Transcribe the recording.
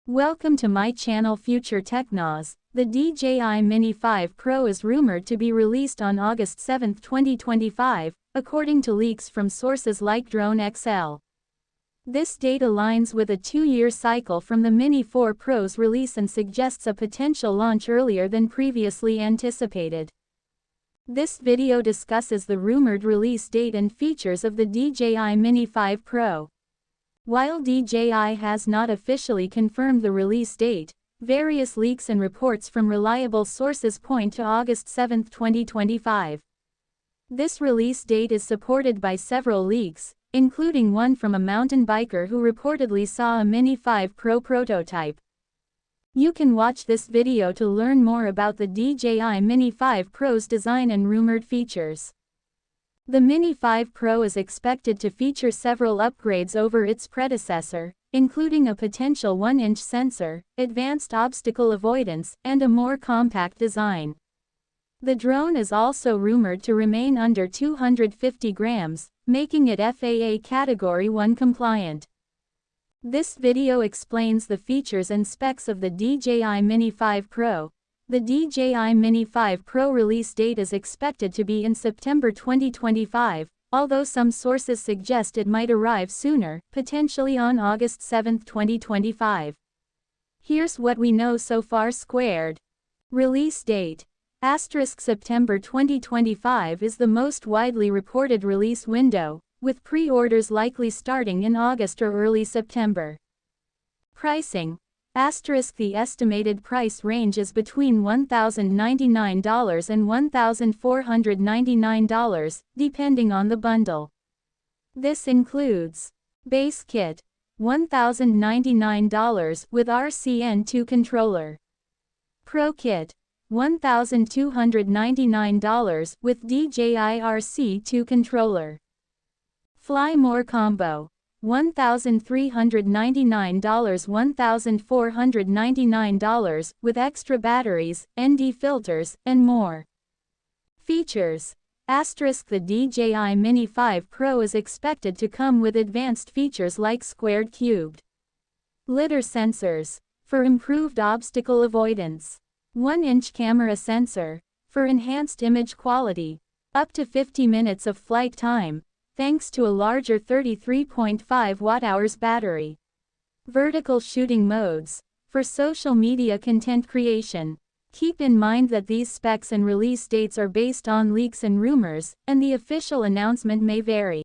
Welcome to my channel Future Technos. The DJI Mini 5 Pro is rumored to be released on August 7, 2025, according to leaks from sources like DroneXL. This date aligns with a 2-year cycle from the Mini 4 Pro's release and suggests a potential launch earlier than previously anticipated. This video discusses the rumored release date and features of the DJI Mini 5 Pro. While DJI has not officially confirmed the release date, various leaks and reports from reliable sources point to August 7, 2025. This release date is supported by several leaks, including one from a mountain biker who reportedly saw a Mini 5 Pro prototype. You can watch this video to learn more about the DJI Mini 5 Pro's design and rumored features. The Mini 5 Pro is expected to feature several upgrades over its predecessor, including a potential 1-inch sensor, advanced obstacle avoidance, and a more compact design. The drone is also rumored to remain under 250 grams, making it FAA Category 1 compliant. This video explains the features and specs of the DJI Mini 5 Pro. The DJI Mini 5 Pro release date is expected to be in September 2025, although some sources suggest it might arrive sooner, potentially on August 7, 2025. Here's what we know so far squared. Release date. September 2025 is the most widely reported release window, with pre-orders likely starting in August or early September. Pricing. The estimated price range is between $1,099 and $1,499, depending on the bundle. This includes Base Kit, $1,099 with RCN2 controller. Pro Kit, $1,299 with DJI RC2 controller. Fly More Combo, $1,399 $1,499 with extra batteries, ND filters, and more. Features. The DJI Mini 5 Pro is expected to come with advanced features like squared cubed lidar sensors, for improved obstacle avoidance. 1-inch camera sensor, for enhanced image quality. Up to 50 minutes of flight time, thanks to a larger 33.5 watt-hours battery. Vertical shooting modes, for social media content creation. Keep in mind that these specs and release dates are based on leaks and rumors, and the official announcement may vary.